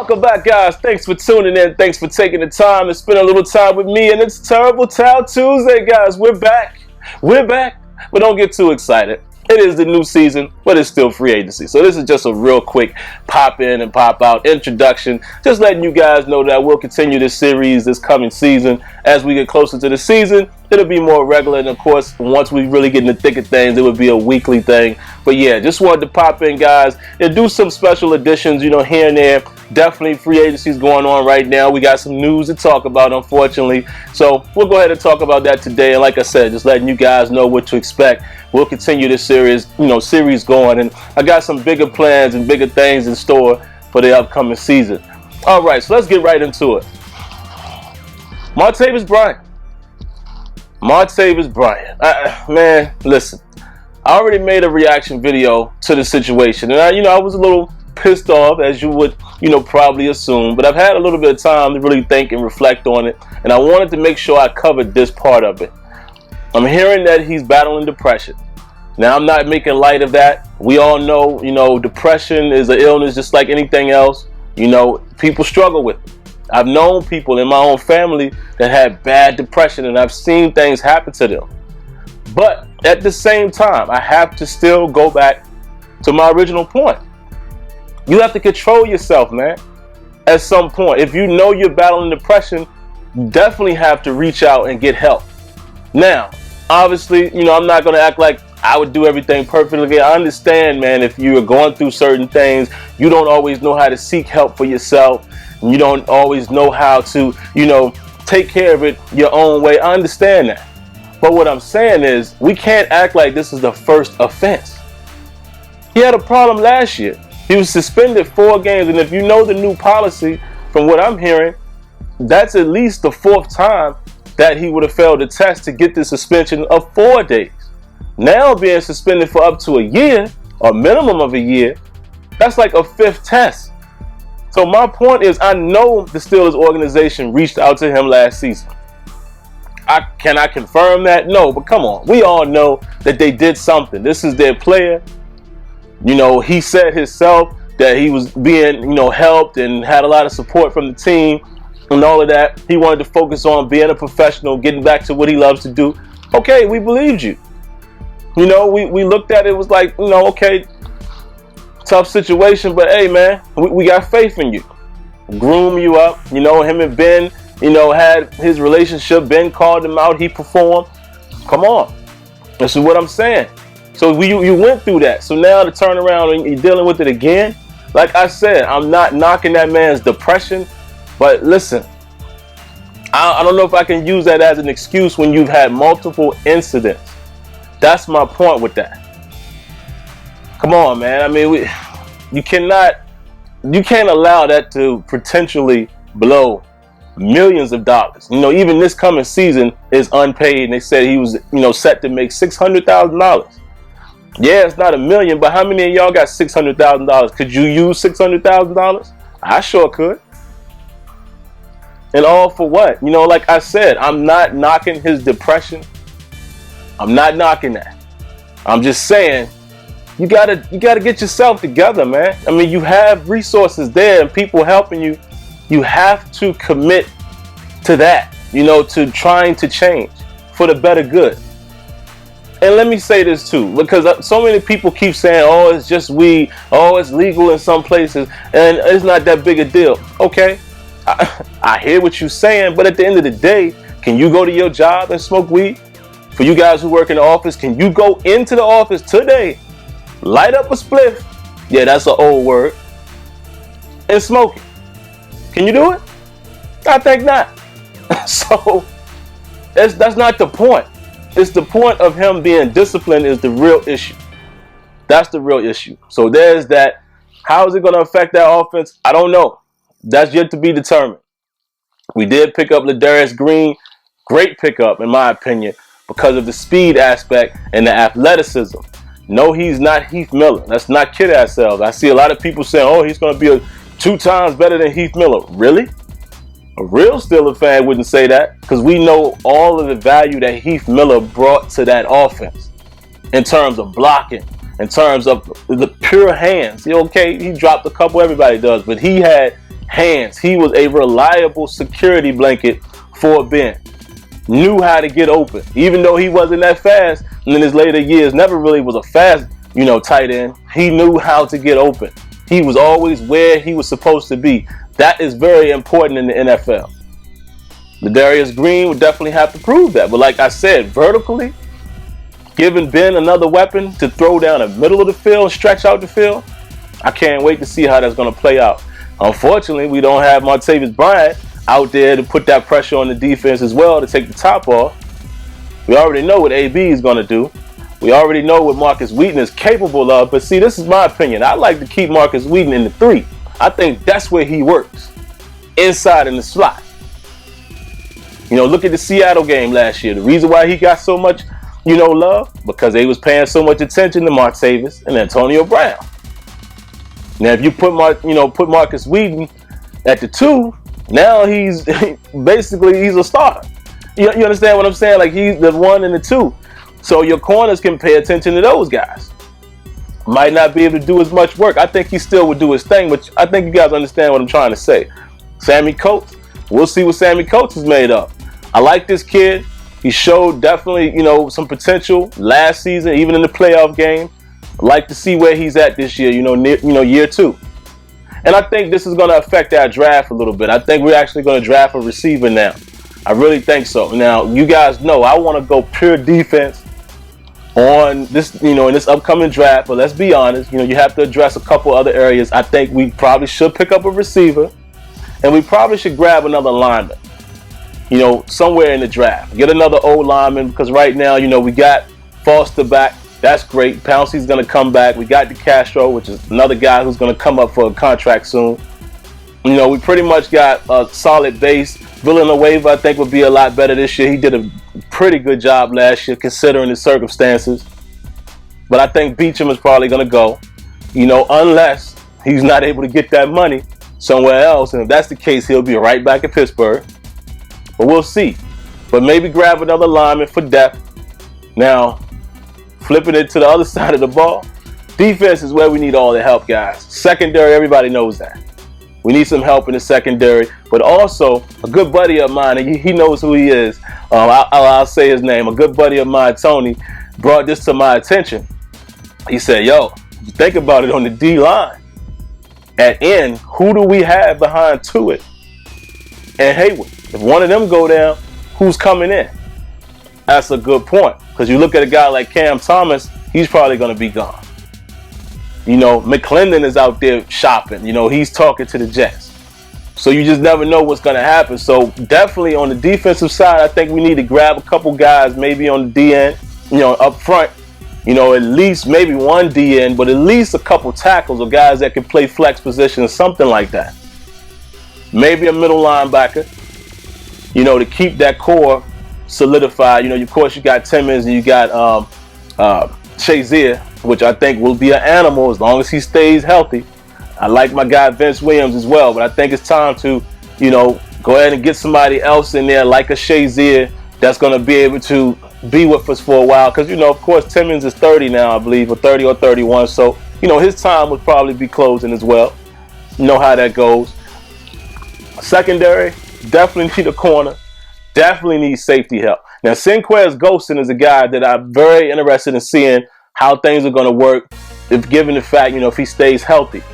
Welcome back, guys. Thanks for tuning in. Thanks for taking the time to spend a little time with me. And it's Terrible Towel Tuesday, guys. We're back. But don't get too excited. It is the new season, but it's still free agency. So this is just a real quick pop in and pop out introduction. Just letting you guys know that we'll continue this series this coming season. As we get closer to the season, it'll be more regular. And of course, once we really get in the thick of things, it would be a weekly thing. But yeah, just wanted to pop in, guys, and do some special editions, here and there. Definitely free agencies going on right now. We got some news to talk about, unfortunately. So we'll go ahead and talk about that today. And like I said, just letting you guys know what to expect. We'll continue this series going. And I got some bigger plans and bigger things in store for the upcoming season. All right, so let's get right into it. Martavis Bryant. Man, listen. I already made a reaction video to the situation. And I was a little pissed off, as you would, probably assume. But I've had a little bit of time to really think and reflect on it. And I wanted to make sure I covered this part of it. I'm hearing that he's battling depression. Now, I'm not making light of that. We all know, depression is an illness just like anything else. People struggle with it. I've known people in my own family that had bad depression, and I've seen things happen to them. But at the same time, I have to still go back to my original point. You have to control yourself, man. At some point, if you know you're battling depression, you definitely have to reach out and get help. Now, obviously, I'm not going to act like I would do everything perfectly. I understand, man, if you are going through certain things, you don't always know how to seek help for yourself. And you don't always know how to, take care of it your own way. I understand that. But what I'm saying is, we can't act like this is the first offense. He had a problem last year. He was suspended 4 games. And if you know the new policy, from what I'm hearing, that's at least the 4th time that he would have failed the test to get the suspension of 4 days. Now being suspended for up to a year, or minimum of a year, that's like a 5th test. So my point is, I know the Steelers organization reached out to him last season. Can I confirm that? No, but come on. We all know that they did something. This is their player. He said himself that he was being, helped and had a lot of support from the team and all of that. He wanted to focus on being a professional, getting back to what he loves to do. Okay, we believed you. We looked at it, was like, okay, tough situation, but hey, man, we got faith in you. Groom you up. Him and Ben, had his relationship. Ben called him out. He performed. Come on. This is what I'm saying. So you went through that. So now to turn around and you're dealing with it again. Like I said, I'm not knocking that man's depression. But listen, I don't know if I can use that as an excuse when you've had multiple incidents. That's my point with that. Come on, man. I mean, you can't allow that to potentially blow millions of dollars. Even this coming season is unpaid, and they said he was, set to make $600,000. Yeah, it's not $1 million, but how many of y'all got $600,000? Could you use $600,000? I sure could. And all for what? Like I said, I'm not knocking his depression. I'm not knocking that. I'm just saying, you gotta get yourself together, man. I mean, you have resources there and people helping you. You have to commit to that, to trying to change for the better good. And let me say this too, because so many people keep saying, oh, it's just weed. Oh, it's legal in some places and it's not that big a deal. Okay, I hear what you're saying, but at the end of the day, can you go to your job and smoke weed? For you guys who work in the office, can you go into the office today, light up a spliff? Yeah, that's an old word. And smoke it. Can you do it? I think not. So that's not the point. It's the point of him being disciplined is the real issue. That's the real issue. So there's that. How is it going to affect that offense? I don't know. That's yet to be determined. We did pick up Darius Green. Great pickup, in my opinion, because of the speed aspect and the athleticism. No, he's not Heath Miller. Let's not kid ourselves. I see a lot of people saying, oh, he's going to be 2 times better than Heath Miller. Really? A real Steelers fan wouldn't say that, because we know all of the value that Heath Miller brought to that offense in terms of blocking, in terms of the pure hands. Okay, he dropped a couple, everybody does, but he had hands. He was a reliable security blanket for Ben. Knew how to get open, even though he wasn't that fast. And in his later years, never really was a fast, tight end. He knew how to get open. He was always where he was supposed to be. That is very important in the NFL. The Darius Green would definitely have to prove that. But like I said, vertically, giving Ben another weapon to throw down the middle of the field, stretch out the field, I can't wait to see how that's going to play out. Unfortunately, we don't have Martavis Bryant out there to put that pressure on the defense as well to take the top off. We already know what AB is going to do. We already know what Marcus Wheaton is capable of. But see, this is my opinion. I like to keep Marcus Wheaton in the 3. I think that's where he works, inside in the slot. Look at the Seattle game last year. The reason why he got so much, love, because they was paying so much attention to Martavis and Antonio Brown. Now, if you put Marcus Wheaton at the 2, now he's basically a starter. You understand what I'm saying? Like, he's the 1 and the 2. So your corners can pay attention to those guys. Might not be able to do as much work. I think he still would do his thing, but I think you guys understand what I'm trying to say. Sammie Coates, we'll see what Sammie Coates is made of. I like this kid. He showed definitely, some potential last season, even in the playoff game. I'd like to see where he's at this year, year 2. And I think this is going to affect our draft a little bit. I think we're actually going to draft a receiver now. I really think so. Now, you guys know I want to go pure defense on this, in this upcoming draft. But let's be honest, you have to address a couple other areas. I think we probably should pick up a receiver, and we probably should grab another lineman, somewhere in the draft. Get another old lineman, because right now, we got Foster back. That's great. Pouncey's going to come back. We got DeCastro, which is another guy who's going to come up for a contract soon. We pretty much got a solid base. Villanueva, I think, would be a lot better this year. He did a pretty good job last year, considering the circumstances. But I think Beachum is probably going to go, unless he's not able to get that money somewhere else. And if that's the case, he'll be right back in Pittsburgh. But we'll see. But maybe grab another lineman for depth. Now, flipping it to the other side of the ball, defense is where we need all the help, guys. Secondary, everybody knows that. We need some help in the secondary, but also a good buddy of mine, and he knows who he is. I'll say his name. A good buddy of mine, Tony, brought this to my attention. He said, yo, think about it on the D-line. At end, who do we have behind Tuitt and Hayward? If one of them go down, who's coming in? That's a good point, because you look at a guy like Cam Thomas, he's probably going to be gone. McClendon is out there shopping. He's talking to the Jets. So you just never know what's going to happen. So definitely on the defensive side, I think we need to grab a couple guys, maybe on the DN, up front. At least maybe one DN, but at least a couple tackles or guys that can play flex positions, something like that. Maybe a middle linebacker, to keep that core solidified. Of course, you got Timmons and you got Shazier, which I think will be an animal as long as he stays healthy. I like my guy Vince Williams as well, but I think it's time to, go ahead and get somebody else in there like a Shazier that's going to be able to be with us for a while. Because, of course, Timmons is 30 now, I believe, or 30 or 31. So, his time would probably be closing as well. You know how that goes. Secondary, definitely need a corner. Definitely need safety help. Now, Sinquez Golston is a guy that I'm very interested in seeing how things are going to work, if given the fact, if he stays healthy.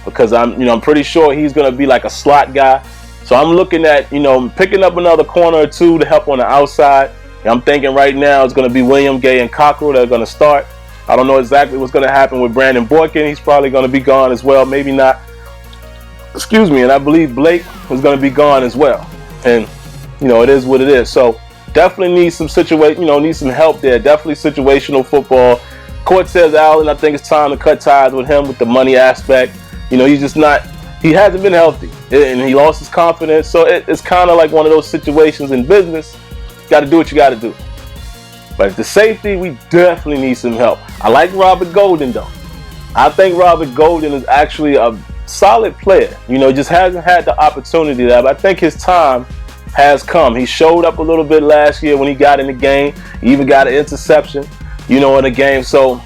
Because I'm pretty sure he's going to be like a slot guy. So I'm looking at, picking up another corner or two to help on the outside. I'm thinking right now it's going to be William Gay and Cockrell that are going to start. I don't know exactly what's going to happen with Brandon Boykin. He's probably going to be gone as well. Maybe not. Excuse me. And I believe Blake is going to be gone as well. And, it is what it is. So definitely need some need some help there. Definitely situational football. Cortez Allen, I think it's time to cut ties with him with the money aspect. He's just not, he hasn't been healthy. And he lost his confidence. So it's kind of like one of those situations in business. You got to do what you got to do. But at the safety, we definitely need some help. I like Robert Golden, though. I think Robert Golden is actually a solid player. Just hasn't had the opportunity there. But I think his time has come. He showed up a little bit last year when he got in the game. He even got an interception, in the game. So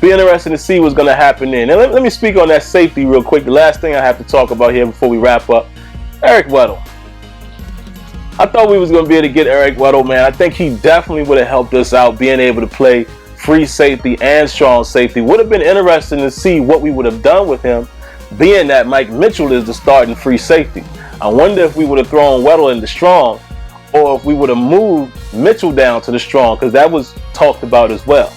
Be interesting to see what's going to happen then. And let me speak on that safety real quick. The last thing I have to talk about here before we wrap up. Eric Weddle. I thought we was going to be able to get Eric Weddle, man. I think he definitely would have helped us out being able to play free safety and strong safety. Would have been interesting to see what we would have done with him, being that Mike Mitchell is the starting free safety. I wonder if we would have thrown Weddle into strong, or if we would have moved Mitchell down to the strong, because that was talked about as well.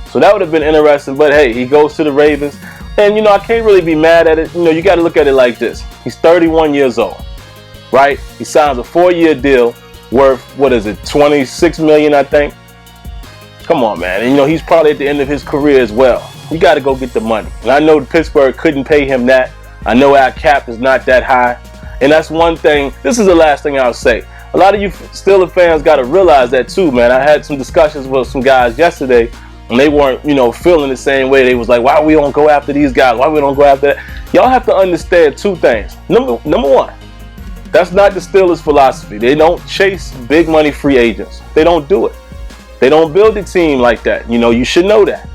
So that would have been interesting, but hey, he goes to the Ravens. And, I can't really be mad at it. You got to look at it like this. He's 31 years old, right? He signs a 4-year deal worth, $26 million, I think. Come on, man. And, he's probably at the end of his career as well. You got to go get the money. And I know Pittsburgh couldn't pay him that. I know our cap is not that high. And that's one thing. This is the last thing I'll say. A lot of you Steelers fans got to realize that too, man. I had some discussions with some guys yesterday, and they weren't, feeling the same way. They was like, why we don't go after these guys? Why we don't go after that? Y'all have to understand two things. Number one, that's not the Steelers' philosophy. They don't chase big money free agents. They don't do it. They don't build a team like that. You should know that.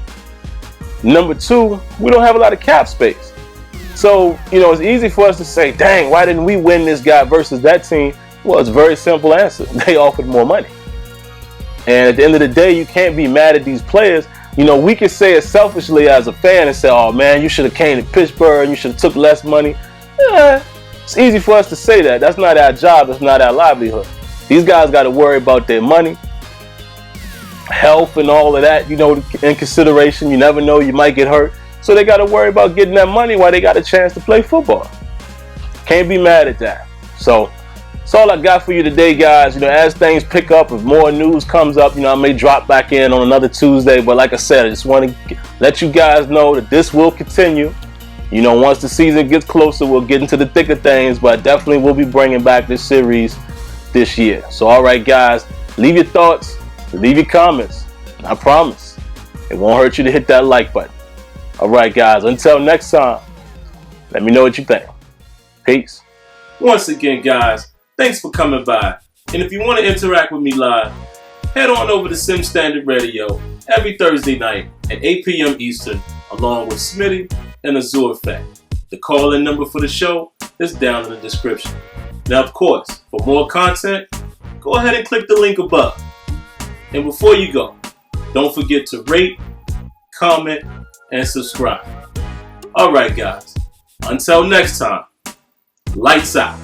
Number two, we don't have a lot of cap space. So, it's easy for us to say, dang, why didn't we win this guy versus that team? Well, it's a very simple answer. They offered more money. And at the end of the day, you can't be mad at these players. We could say it selfishly as a fan and say, oh, man, you should have came to Pittsburgh and you should have took less money. It's easy for us to say that. That's not our job. That's not our livelihood. These guys got to worry about their money, health, and all of that, in consideration. You never know. You might get hurt. So they got to worry about getting that money while they got a chance to play football. Can't be mad at that. So that's all I got for you today, guys. As things pick up, if more news comes up, I may drop back in on another Tuesday. But like I said, I just want to let you guys know that this will continue. Once the season gets closer, we'll get into the thick of things. But definitely we'll be bringing back this series this year. So, all right, guys, leave your thoughts, leave your comments. I promise it won't hurt you to hit that like button. All right, guys, until next time, let me know what you think. Peace. Once again, guys, thanks for coming by. And if you want to interact with me live, head on over to Sim Standard Radio every Thursday night at 8 p.m. Eastern, along with Smitty and Azure Effect. The call-in number for the show is down in the description. Now, of course, for more content, go ahead and click the link above. And before you go, don't forget to rate, comment, and subscribe. All right, guys, until next time, lights out.